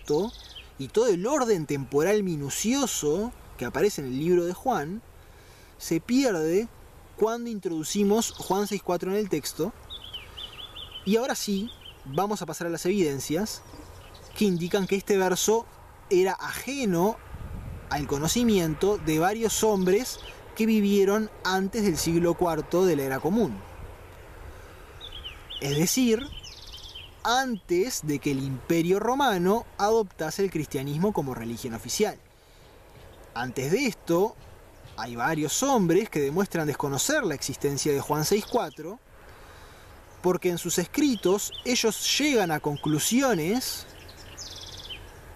contexto y todo el orden temporal minucioso que aparece en el libro de Juan se pierde cuando introducimos Juan 6.4 en el texto. Y ahora sí, vamos a pasar a las evidencias que indican que este verso era ajeno al conocimiento de varios hombres que vivieron antes del siglo IV de la era común. Es decir, antes de que el Imperio Romano adoptase el cristianismo como religión oficial. Antes de esto, hay varios hombres que demuestran desconocer la existencia de Juan 6.4, porque en sus escritos ellos llegan a conclusiones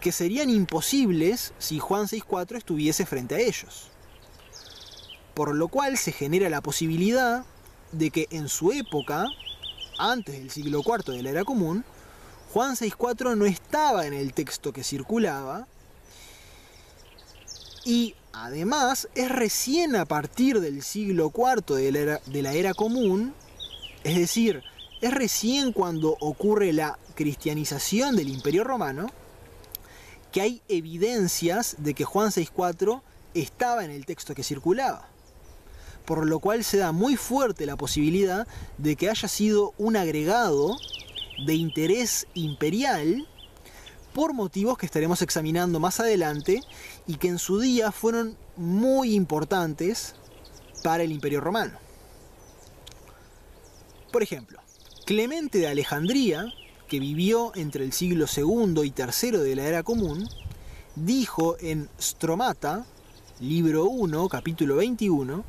que serían imposibles si Juan 6.4 estuviese frente a ellos. Por lo cual se genera la posibilidad de que en su época, antes del siglo IV de la era común, Juan 6.4 no estaba en el texto que circulaba, y además es recién a partir del siglo IV de la era común, es decir, es recién cuando ocurre la cristianización del Imperio Romano, que hay evidencias de que Juan 6.4 estaba en el texto que circulaba. Por lo cual se da muy fuerte la posibilidad de que haya sido un agregado de interés imperial por motivos que estaremos examinando más adelante y que en su día fueron muy importantes para el Imperio Romano. Por ejemplo, Clemente de Alejandría, que vivió entre el siglo II y III de la era común, dijo en Stromata, libro 1, capítulo 21,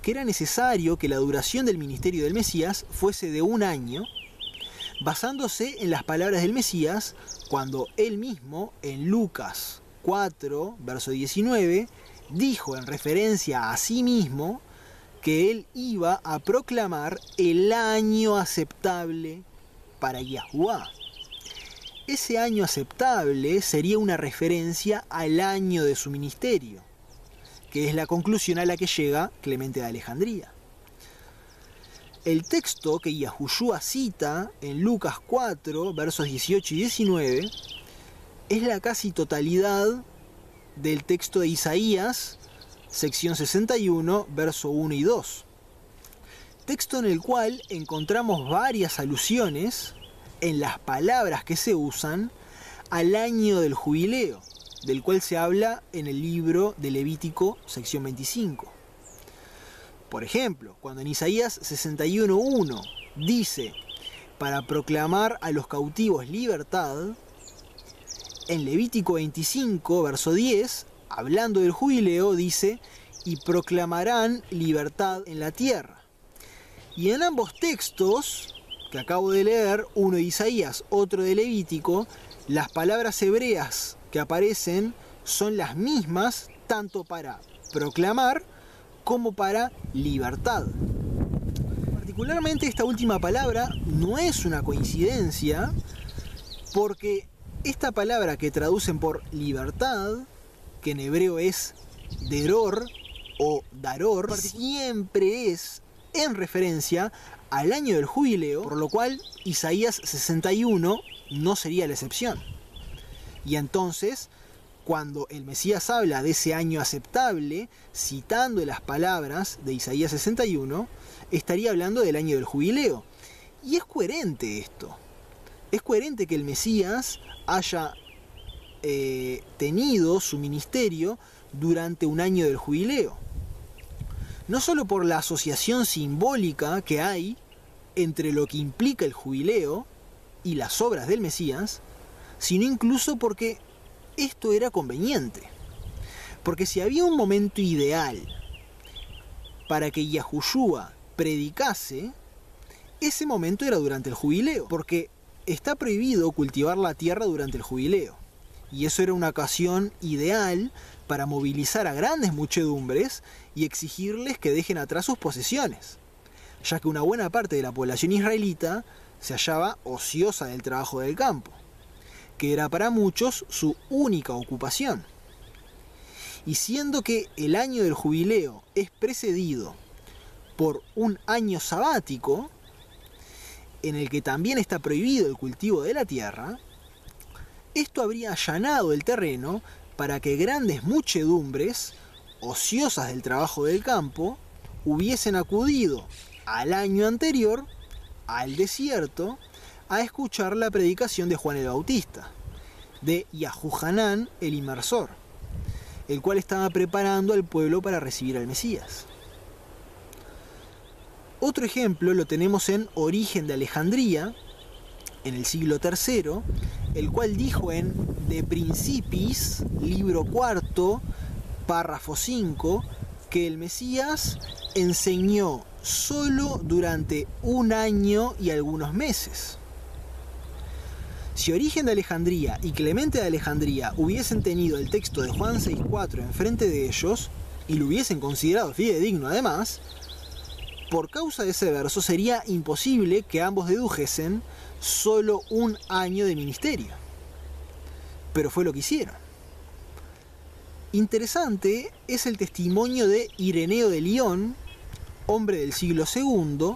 que era necesario que la duración del ministerio del Mesías fuese de 1 año, basándose en las palabras del Mesías cuando él mismo, en Lucas 4, verso 19, dijo en referencia a sí mismo que él iba a proclamar el año aceptable para Yahuwah. Ese año aceptable sería una referencia al año de su ministerio, que es la conclusión a la que llega Clemente de Alejandría. El texto que Yahushua cita en Lucas 4, versos 18 y 19, es la casi totalidad del texto de Isaías, sección 61, verso 1 y 2. Texto en el cual encontramos varias alusiones en las palabras que se usan al año del jubileo, del cual se habla en el libro de Levítico, sección 25. Por ejemplo, cuando en Isaías 61.1 dice, para proclamar a los cautivos libertad, en Levítico 25, verso 10, hablando del jubileo, dice, y proclamarán libertad en la tierra. Y en ambos textos que acabo de leer, uno de Isaías, otro de Levítico, las palabras hebreas que aparecen son las mismas tanto para proclamar como para libertad. Particularmente esta última palabra no es una coincidencia, porque esta palabra que traducen por libertad, que en hebreo es deror o daror, siempre es en referencia al año del jubileo, por lo cual Isaías 61 no sería la excepción. Y entonces, cuando el Mesías habla de ese año aceptable, citando las palabras de Isaías 61, estaría hablando del año del jubileo. Y es coherente esto. Es coherente que el Mesías haya tenido su ministerio durante un año del jubileo. No solo por la asociación simbólica que hay entre lo que implica el jubileo y las obras del Mesías, sino incluso porque esto era conveniente. Porque si había un momento ideal para que Yahushua predicase, ese momento era durante el jubileo, porque está prohibido cultivar la tierra durante el jubileo. Y eso era una ocasión ideal para movilizar a grandes muchedumbres y exigirles que dejen atrás sus posesiones, ya que una buena parte de la población israelita se hallaba ociosa del trabajo del campo, que era para muchos su única ocupación. Y siendo que el año del jubileo es precedido por un año sabático, en el que también está prohibido el cultivo de la tierra, Esto habría allanado el terreno para que grandes muchedumbres, ociosas del trabajo del campo, hubiesen acudido al año anterior al desierto a escuchar la predicación de Juan el Bautista, de Yahuhanán el Inmersor, el cual estaba preparando al pueblo para recibir al Mesías. Otro ejemplo lo tenemos en Origen de Alejandría, en el siglo III, el cual dijo en De Principis, libro cuarto, párrafo 5, que el Mesías enseñó solo durante un año y algunos meses. Si Origen de Alejandría y Clemente de Alejandría hubiesen tenido el texto de Juan 6.4 enfrente de ellos, y lo hubiesen considerado fidedigno además, por causa de ese verso sería imposible que ambos dedujesen solo un año de ministerio. Pero fue lo que hicieron. Interesante es el testimonio de Ireneo de Lyon, hombre del siglo II,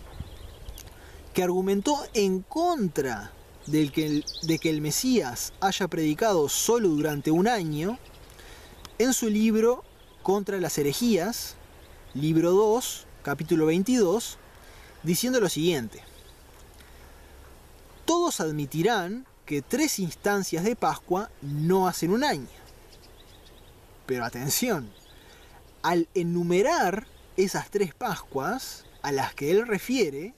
que argumentó en contra de que el Mesías haya predicado solo durante un año en su libro Contra las herejías, libro 2, capítulo 22, diciendo lo siguiente: todos admitirán que 3 instancias de Pascua no hacen un año. Pero atención, al enumerar esas 3 Pascuas a las que él refiere,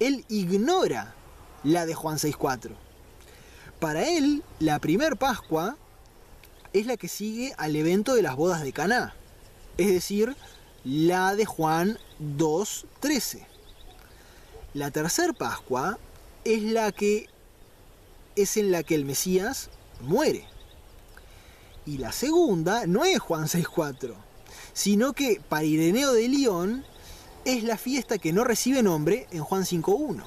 él ignora la de Juan 6.4. Para él, la primer Pascua es la que sigue al evento de las bodas de Caná, es decir, la de Juan 2.13. La tercer Pascua es en la que el Mesías muere. Y la segunda no es Juan 6.4, sino que para Ireneo de Lyon es la fiesta que no recibe nombre en Juan 5.1.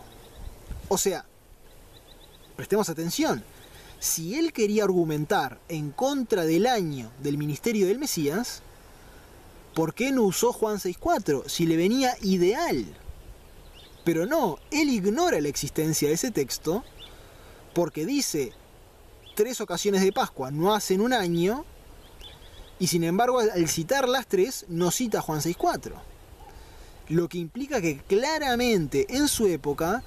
O sea, prestemos atención, si él quería argumentar en contra del año del ministerio del Mesías, ¿por qué no usó Juan 6.4 si le venía ideal? Pero no, él ignora la existencia de ese texto porque dice 3 ocasiones de Pascua no hacen un año, y sin embargo al citar las 3 no cita Juan 6.4. Lo que implica que claramente en su época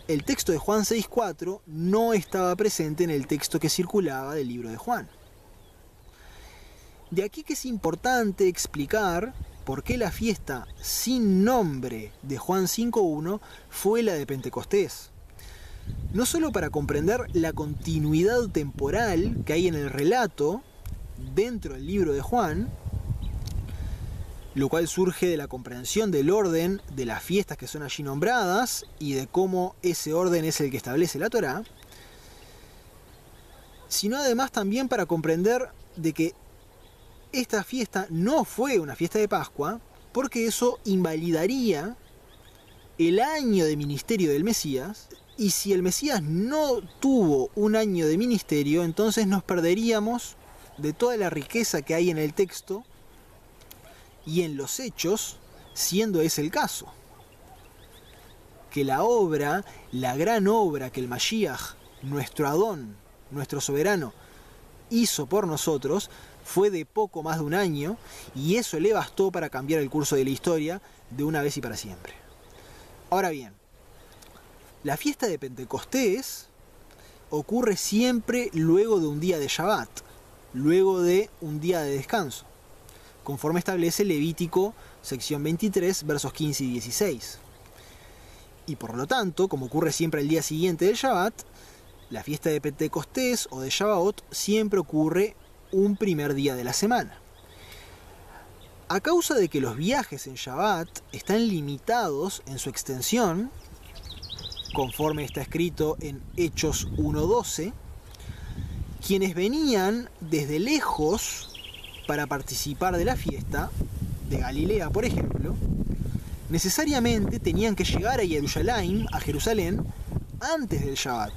el texto de Juan 6.4 no estaba presente en el texto que circulaba del libro de Juan. De aquí que es importante explicar por qué la fiesta sin nombre de Juan 5.1 fue la de Pentecostés. No solo para comprender la continuidad temporal que hay en el relato dentro del libro de Juan, lo cual surge de la comprensión del orden de las fiestas que son allí nombradas y de cómo ese orden es el que establece la Torá, sino además también para comprender de que esta fiesta no fue una fiesta de Pascua, porque eso invalidaría el año de ministerio del Mesías, y si el Mesías no tuvo un año de ministerio, entonces nos perderíamos de toda la riqueza que hay en el texto y en los hechos, siendo ese el caso. Que la obra, la gran obra que el Mashiach, nuestro Adón, nuestro soberano, hizo por nosotros, fue de poco más de un año, y eso le bastó para cambiar el curso de la historia de una vez y para siempre. Ahora bien, la fiesta de Pentecostés ocurre siempre luego de un día de Shabbat, luego de un día de descanso, conforme establece Levítico, sección 23, versos 15 y 16. Y por lo tanto, como ocurre siempre el día siguiente del Shabbat, la fiesta de Pentecostés o de Shabbat siempre ocurre un primer día de la semana. A causa de que los viajes en Shabbat están limitados en su extensión, conforme está escrito en Hechos 1.12, quienes venían desde lejos para participar de la fiesta, de Galilea por ejemplo, necesariamente tenían que llegar a Jerusalén, antes del Shabbat,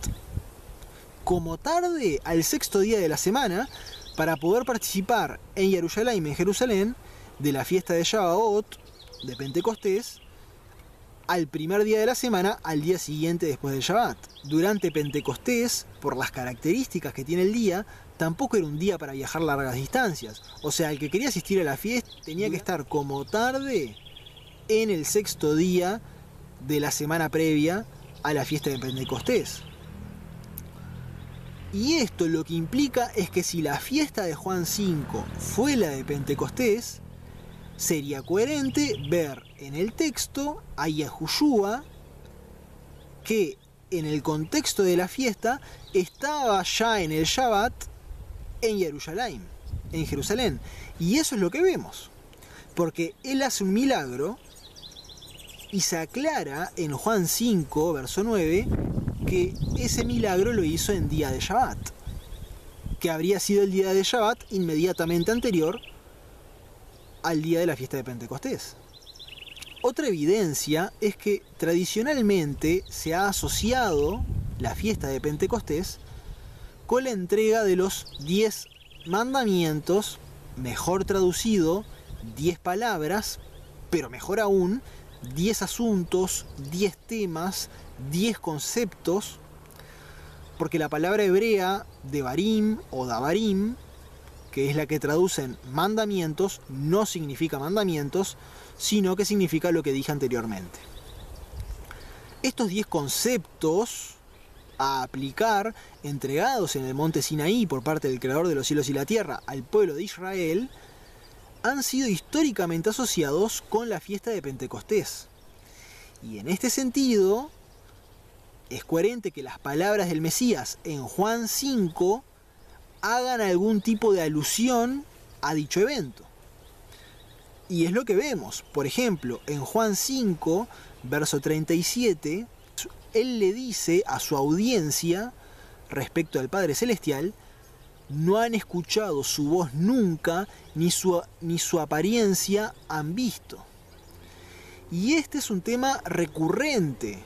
como tarde al 6.º día de la semana, para poder participar en Jerusalén, de la fiesta de Shavuot, de Pentecostés, al primer día de la semana, al día siguiente después del Shabbat. Durante Pentecostés, por las características que tiene el día, tampoco era un día para viajar largas distancias. O sea, el que quería asistir a la fiesta tenía que estar como tarde en el sexto día de la semana previa a la fiesta de Pentecostés. Y esto lo que implica es que si la fiesta de Juan 5 fue la de Pentecostés, sería coherente ver en el texto a Yahushua que en el contexto de la fiesta estaba ya en el Shabbat en Jerusalén. Y eso es lo que vemos, porque él hace un milagro y se aclara en Juan 5, verso 9, que ese milagro lo hizo en día de Shabbat, que habría sido el día de Shabbat inmediatamente anterior al día de la fiesta de Pentecostés. Otra evidencia es que tradicionalmente se ha asociado la fiesta de Pentecostés con la entrega de los 10 mandamientos, mejor traducido, 10 palabras, pero mejor aún, 10 asuntos, 10 temas, 10 conceptos, porque la palabra hebrea devarim o davarim, que es la que traducen mandamientos, no significa mandamientos, sino que significa lo que dije anteriormente. Estos 10 conceptos a aplicar, entregados en el monte Sinaí por parte del Creador de los cielos y la tierra al pueblo de Israel, han sido históricamente asociados con la fiesta de Pentecostés. Y en este sentido, es coherente que las palabras del Mesías en Juan 5 hagan algún tipo de alusión a dicho evento. Y es lo que vemos. Por ejemplo, en Juan 5, verso 37, él le dice a su audiencia respecto al Padre Celestial: no han escuchado su voz nunca, ni su apariencia han visto. Y este es un tema recurrente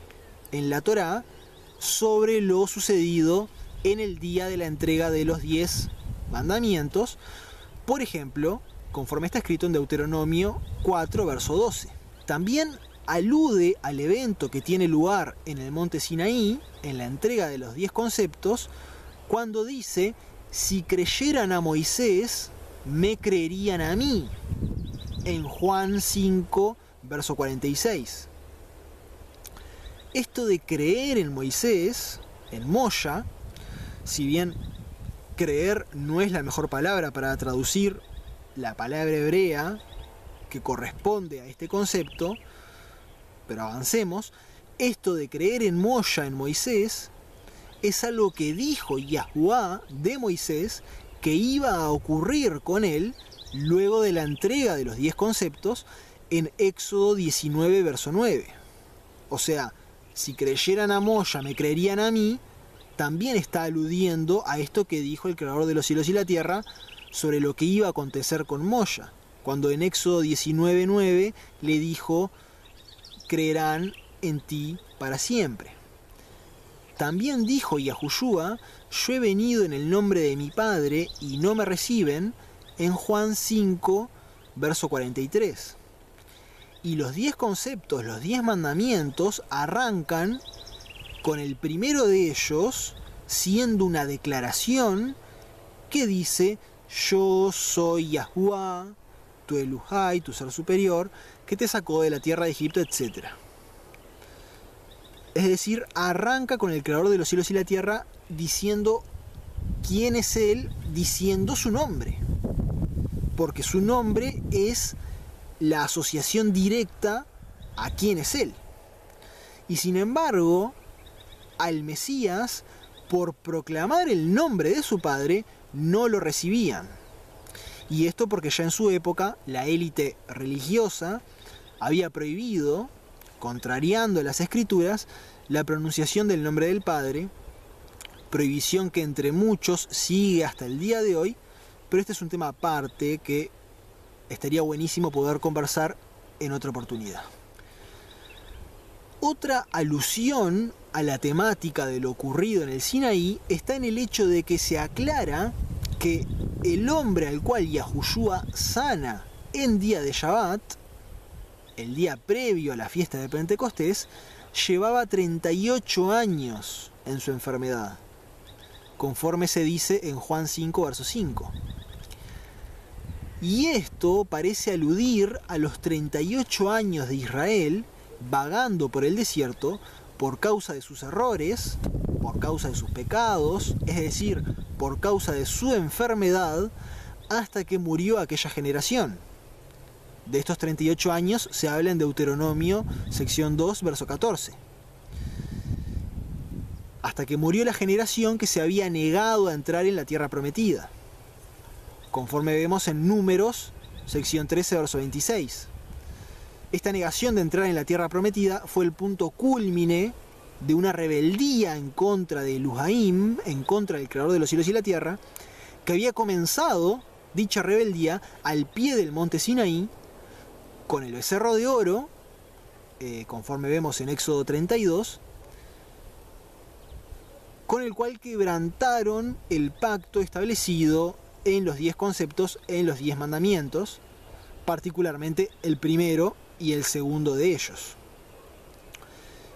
en la Torá sobre lo sucedido en el día de la entrega de los 10 mandamientos, por ejemplo, conforme está escrito en Deuteronomio 4, verso 12. También alude al evento que tiene lugar en el monte Sinaí, en la entrega de los 10 conceptos, cuando dice: si creyeran a Moisés, me creerían a mí, en Juan 5, verso 46. Esto de creer en Moisés, en Mosha, si bien creer no es la mejor palabra para traducir la palabra hebrea que corresponde a este concepto, pero avancemos. Esto de creer en Mosha, en Moisés, es algo que dijo Yahuwah de Moisés que iba a ocurrir con él luego de la entrega de los 10 conceptos en Éxodo 19, verso 9. O sea, si creyeran a Mosha, me creerían a mí, también está aludiendo a esto que dijo el Creador de los cielos y la tierra sobre lo que iba a acontecer con Mosha, cuando en Éxodo 19, 9 le dijo: creerán en ti para siempre. También dijo Yahushua: yo he venido en el nombre de mi Padre y no me reciben, en Juan 5, verso 43. Y los 10 conceptos, los 10 mandamientos, arrancan con el primero de ellos siendo una declaración que dice: yo soy Yahuwah, tu Elohai, tu ser superior, que te sacó de la tierra de Egipto, etc. Es decir, arranca con el Creador de los cielos y la tierra diciendo quién es Él, diciendo su nombre. Porque su nombre es la asociación directa a quién es Él. Y sin embargo, al Mesías, por proclamar el nombre de su padre, no lo recibían. Y esto porque ya en su época la élite religiosa había prohibido, contrariando las escrituras, la pronunciación del nombre del Padre, prohibición que entre muchos sigue hasta el día de hoy, pero este es un tema aparte que estaría buenísimo poder conversar en otra oportunidad. Otra alusión a la temática de lo ocurrido en el Sinaí está en el hecho de que se aclara que el hombre al cual Yahushua sana en día de Shabbat el día previo a la fiesta de Pentecostés, llevaba 38 años en su enfermedad, conforme se dice en Juan 5, verso 5. Y esto parece aludir a los 38 años de Israel vagando por el desierto por causa de sus errores, por causa de sus pecados, es decir, por causa de su enfermedad, hasta que murió aquella generación. De estos 38 años se habla en Deuteronomio, sección 2, verso 14. Hasta que murió la generación que se había negado a entrar en la tierra prometida, conforme vemos en Números, sección 13, verso 26. Esta negación de entrar en la tierra prometida fue el punto cúlmine de una rebeldía en contra de Elohim, en contra del creador de los cielos y la tierra, que había comenzado dicha rebeldía al pie del monte Sinaí, con el becerro de oro, conforme vemos en Éxodo 32, con el cual quebrantaron el pacto establecido en los 10 conceptos, en los 10 mandamientos, particularmente el primero y el segundo de ellos.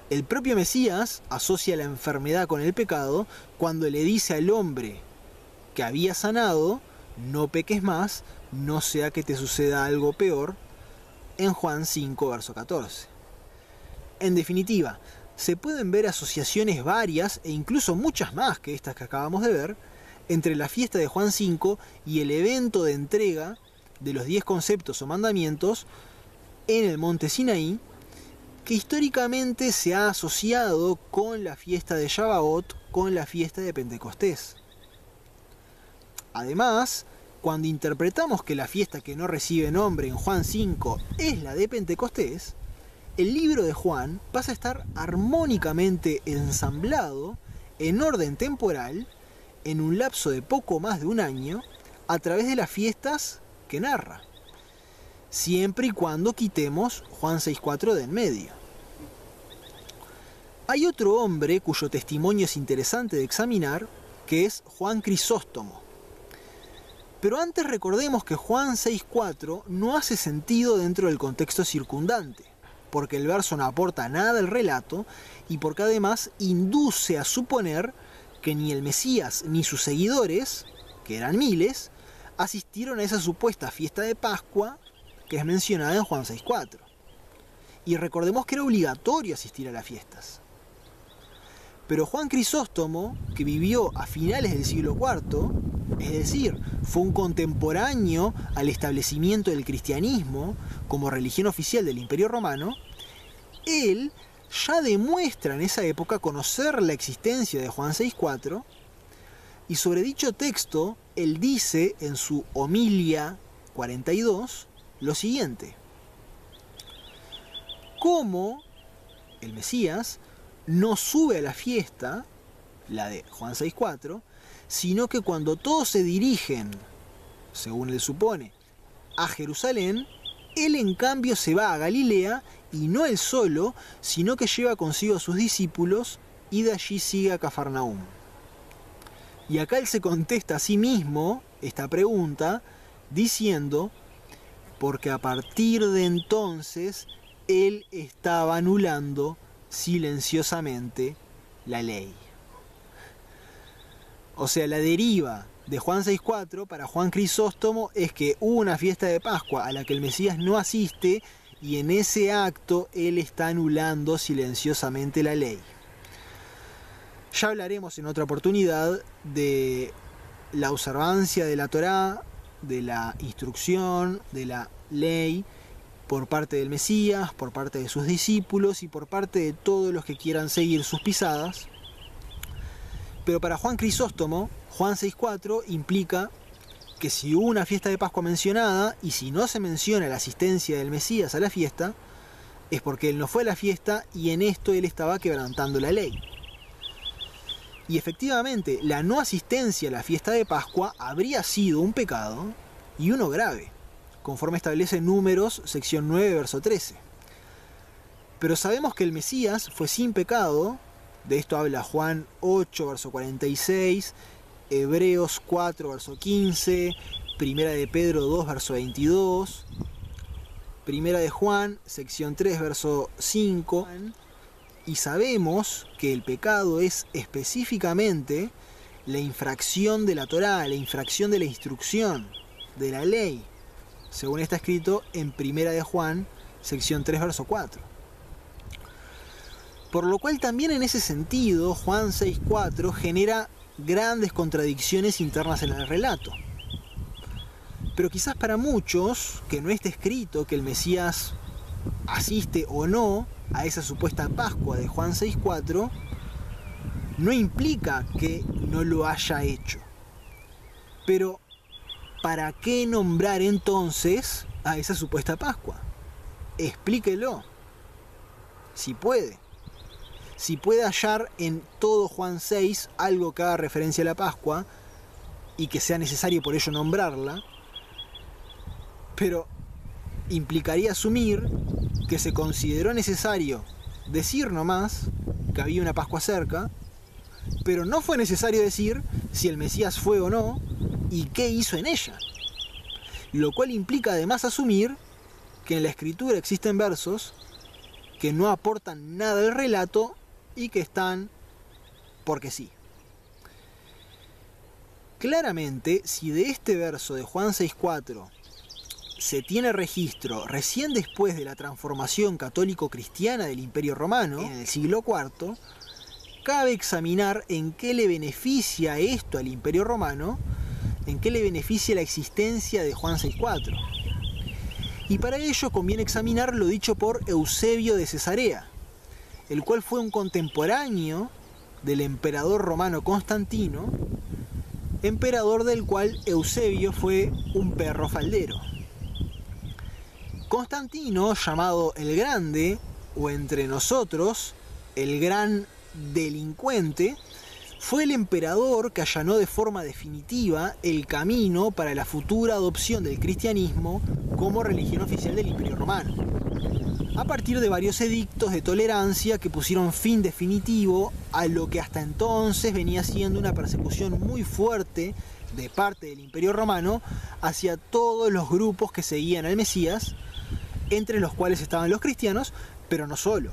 El propio Mesías asocia la enfermedad con el pecado cuando le dice al hombre que había sanado: no peques más, no sea que te suceda algo peor, en Juan 5, verso 14. En definitiva, se pueden ver asociaciones varias e incluso muchas más que estas que acabamos de ver entre la fiesta de Juan 5 y el evento de entrega de los 10 conceptos o mandamientos en el monte Sinaí, que históricamente se ha asociado con la fiesta de Shavuot, con la fiesta de Pentecostés. Además, cuando interpretamos que la fiesta que no recibe nombre en Juan 5 es la de Pentecostés, el libro de Juan pasa a estar armónicamente ensamblado en orden temporal en un lapso de poco más de un año a través de las fiestas que narra, siempre y cuando quitemos Juan 6.4 de en medio. Hay otro hombre cuyo testimonio es interesante de examinar, que es Juan Crisóstomo. Pero antes recordemos que Juan 6.4 no hace sentido dentro del contexto circundante, porque el verso no aporta nada al relato y porque además induce a suponer que ni el Mesías ni sus seguidores, que eran miles, asistieron a esa supuesta fiesta de Pascua que es mencionada en Juan 6.4. Y recordemos que era obligatorio asistir a las fiestas. Pero Juan Crisóstomo, que vivió a finales del siglo IV, es decir, fue un contemporáneo al establecimiento del cristianismo como religión oficial del Imperio Romano, él ya demuestra en esa época conocer la existencia de Juan 6.4, y sobre dicho texto él dice en su Homilia 42 lo siguiente: ¿cómo el Mesías no sube a la fiesta, la de Juan 6.4, sino que cuando todos se dirigen, según él supone, a Jerusalén, él en cambio se va a Galilea, y no él solo, sino que lleva consigo a sus discípulos y de allí sigue a Cafarnaúm? Y acá él se contesta a sí mismo esta pregunta diciendo: porque a partir de entonces él estaba anulando silenciosamente la ley. O sea, la deriva de Juan 6.4 para Juan Crisóstomo es que hubo una fiesta de Pascua a la que el Mesías no asiste, y en ese acto él está anulando silenciosamente la ley. Ya hablaremos en otra oportunidad de la observancia de la Torá, de la instrucción, de la ley, por parte del Mesías, por parte de sus discípulos y por parte de todos los que quieran seguir sus pisadas. Pero para Juan Crisóstomo, Juan 6.4 implica que si hubo una fiesta de Pascua mencionada y si no se menciona la asistencia del Mesías a la fiesta, es porque él no fue a la fiesta y en esto él estaba quebrantando la ley. Y efectivamente, la no asistencia a la fiesta de Pascua habría sido un pecado, y uno grave, conforme establece Números, sección 9, verso 13. Pero sabemos que el Mesías fue sin pecado. De esto habla Juan 8, verso 46, Hebreos 4, verso 15, Primera de Pedro 2, verso 22. Primera de Juan, sección 3, verso 5, y sabemos que el pecado es específicamente la infracción de la Torá, la infracción de la instrucción, de la ley, según está escrito en Primera de Juan, sección 3, verso 4. Por lo cual también en ese sentido, Juan 6.4 genera grandes contradicciones internas en el relato. Pero quizás para muchos, que no esté escrito que el Mesías asiste o no a esa supuesta Pascua de Juan 6.4, no implica que no lo haya hecho. Pero, ¿para qué nombrar entonces a esa supuesta Pascua? Explíquelo. Si puede. Si puede hallar en todo Juan 6 algo que haga referencia a la Pascua y que sea necesario por ello nombrarla, pero implicaría asumir que se consideró necesario decir nomás que había una Pascua cerca, pero no fue necesario decir si el Mesías fue o no y qué hizo en ella. Lo cual implica además asumir que en la Escritura existen versos que no aportan nada al relato y que están porque sí. Claramente, si de este verso de Juan 6.4 se tiene registro recién después de la transformación católico-cristiana del Imperio Romano, en el siglo IV, cabe examinar en qué le beneficia esto al Imperio Romano, en qué le beneficia la existencia de Juan 6.4. Y para ello conviene examinar lo dicho por Eusebio de Cesarea, el cual fue un contemporáneo del emperador romano Constantino, emperador del cual Eusebio fue un perro faldero. Constantino, llamado el Grande, o entre nosotros, el gran delincuente, fue el emperador que allanó de forma definitiva el camino para la futura adopción del cristianismo como religión oficial del Imperio Romano, a partir de varios edictos de tolerancia que pusieron fin definitivo a lo que hasta entonces venía siendo una persecución muy fuerte de parte del Imperio Romano hacia todos los grupos que seguían al Mesías, entre los cuales estaban los cristianos, pero no solo,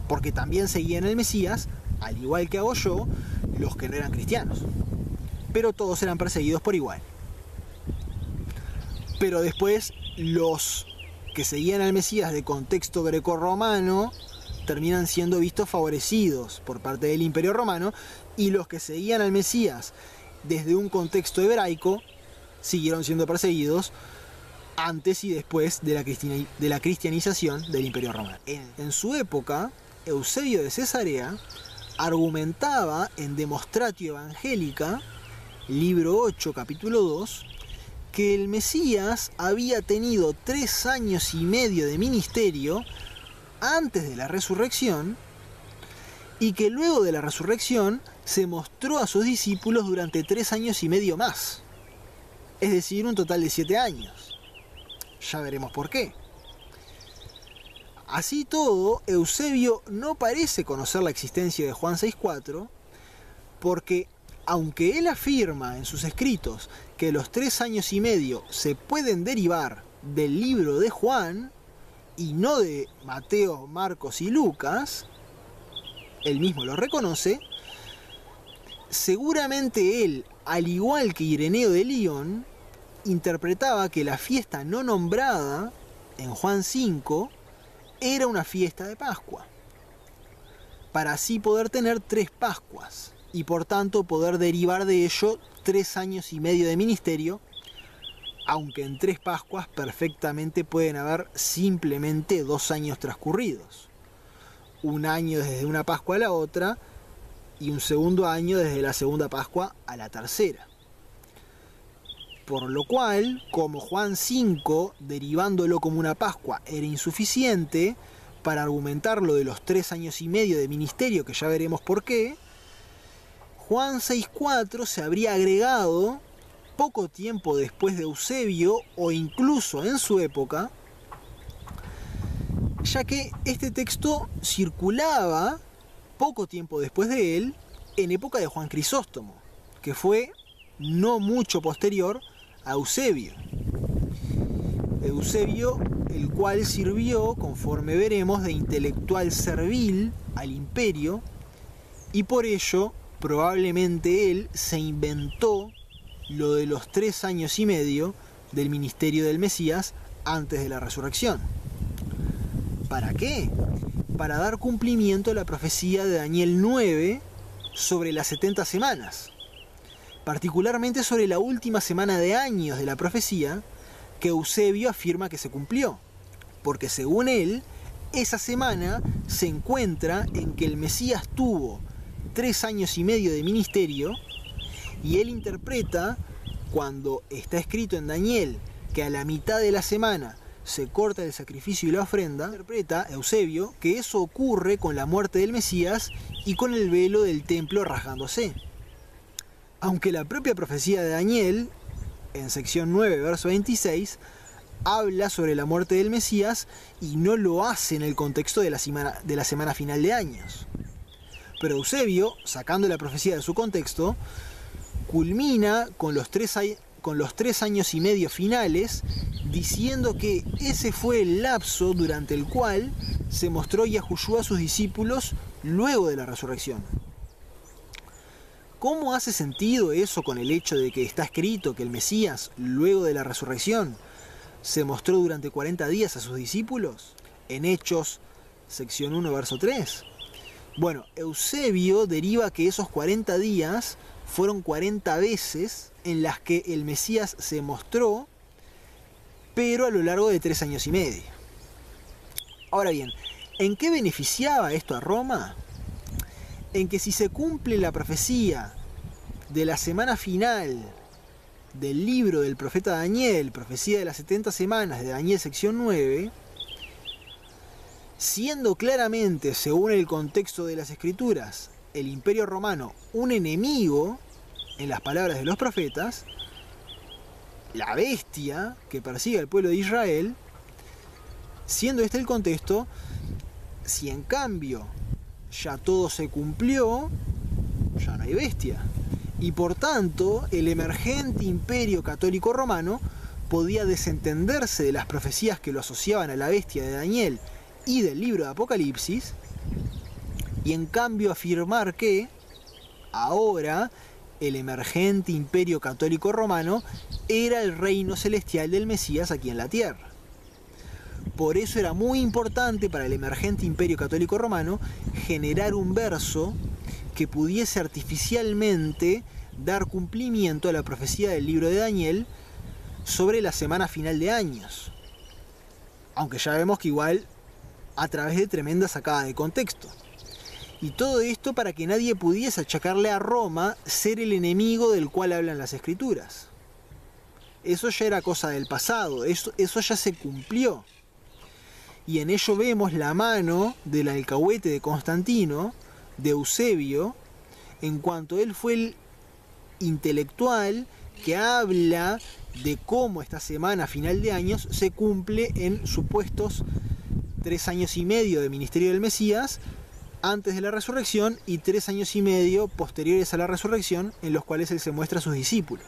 porque también seguían al Mesías, al igual que hago yo, los que no eran cristianos. Pero todos eran perseguidos por igual. Pero después los que seguían al Mesías de contexto grecorromano terminan siendo vistos favorecidos por parte del Imperio Romano, y los que seguían al Mesías desde un contexto hebraico siguieron siendo perseguidos antes y después de la cristianización del Imperio Romano. En su época, Eusebio de Cesarea argumentaba en Demonstratio Evangelica, libro 8, capítulo 2, que el Mesías había tenido 3 años y medio de ministerio antes de la resurrección, y que luego de la resurrección se mostró a sus discípulos durante 3 años y medio más, es decir, un total de 7 años. Ya veremos por qué. Así todo, Eusebio no parece conocer la existencia de Juan 6.4, porque aunque él afirma en sus escritos que los 3 años y medio se pueden derivar del libro de Juan y no de Mateo, Marcos y Lucas, él mismo lo reconoce, seguramente él, al igual que Ireneo de Lyon, interpretaba que la fiesta no nombrada en Juan 5 era una fiesta de Pascua, para así poder tener 3 Pascuas y por tanto poder derivar de ello 3 años y medio de ministerio, aunque en 3 Pascuas perfectamente pueden haber simplemente 2 años transcurridos, un año desde una Pascua a la otra y un segundo año desde la segunda Pascua a la tercera. Por lo cual, como Juan 5, derivándolo como una Pascua, era insuficiente para argumentar lo de los 3 años y medio de ministerio, que ya veremos por qué, Juan 6.4 se habría agregado poco tiempo después de Eusebio, o incluso en su época, ya que este texto circulaba poco tiempo después de él, en época de Juan Crisóstomo, que fue no mucho posterior a Eusebio. Eusebio, el cual sirvió, conforme veremos, de intelectual servil al imperio, y por ello probablemente él se inventó lo de los 3 años y medio del ministerio del Mesías antes de la resurrección. ¿Para qué? Para dar cumplimiento a la profecía de Daniel 9 sobre las 70 semanas, particularmente sobre la última semana de años de la profecía, que Eusebio afirma que se cumplió, porque según él, esa semana se encuentra en que el Mesías tuvo 3 años y medio de ministerio, y él interpreta, cuando está escrito en Daniel, que a la mitad de la semana se corta el sacrificio y la ofrenda, interpreta Eusebio que eso ocurre con la muerte del Mesías y con el velo del templo rasgándose. Aunque la propia profecía de Daniel, en sección 9, verso 26, habla sobre la muerte del Mesías y no lo hace en el contexto de la semana final de años. Pero Eusebio, sacando la profecía de su contexto, culmina con los 3 años y medio finales, diciendo que ese fue el lapso durante el cual se mostró Yahushua a sus discípulos luego de la resurrección. ¿Cómo hace sentido eso con el hecho de que está escrito que el Mesías, luego de la resurrección, se mostró durante 40 días a sus discípulos? En Hechos, sección 1, verso 3. Bueno, Eusebio deriva que esos 40 días fueron 40 veces en las que el Mesías se mostró, pero a lo largo de 3 años y medio. Ahora bien, ¿en qué beneficiaba esto a Roma? En que si se cumple la profecía de la semana final del libro del profeta Daniel, profecía de las 70 semanas de Daniel sección 9, siendo claramente, según el contexto de las escrituras, el imperio romano un enemigo, en las palabras de los profetas, la bestia que persigue al pueblo de Israel, siendo este el contexto, si en cambio ya todo se cumplió, ya no hay bestia. Y por tanto, el emergente imperio católico romano podía desentenderse de las profecías que lo asociaban a la bestia de Daniel y del libro de Apocalipsis, y en cambio afirmar que ahora el emergente imperio católico romano era el reino celestial del Mesías aquí en la tierra. Por eso era muy importante para el emergente imperio católico romano generar un verso que pudiese artificialmente dar cumplimiento a la profecía del libro de Daniel sobre la semana final de años. Aunque ya vemos que igual a través de tremenda sacada de contexto. Y todo esto para que nadie pudiese achacarle a Roma ser el enemigo del cual hablan las escrituras. Eso ya era cosa del pasado, eso ya se cumplió. Y en ello vemos la mano del alcahuete de Constantino, de Eusebio, en cuanto él fue el intelectual que habla de cómo esta semana final de años se cumple en supuestos 3 años y medio de ministerio del Mesías antes de la resurrección y 3 años y medio posteriores a la resurrección en los cuales él se muestra a sus discípulos.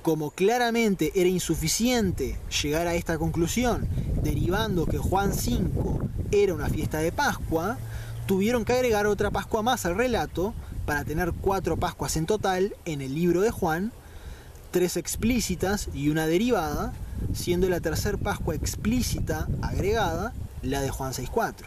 Como claramente era insuficiente llegar a esta conclusión, derivando que Juan 5 era una fiesta de Pascua, tuvieron que agregar otra Pascua más al relato para tener 4 Pascuas en total en el libro de Juan, 3 explícitas y una derivada, siendo la tercera Pascua explícita agregada la de Juan 6.4.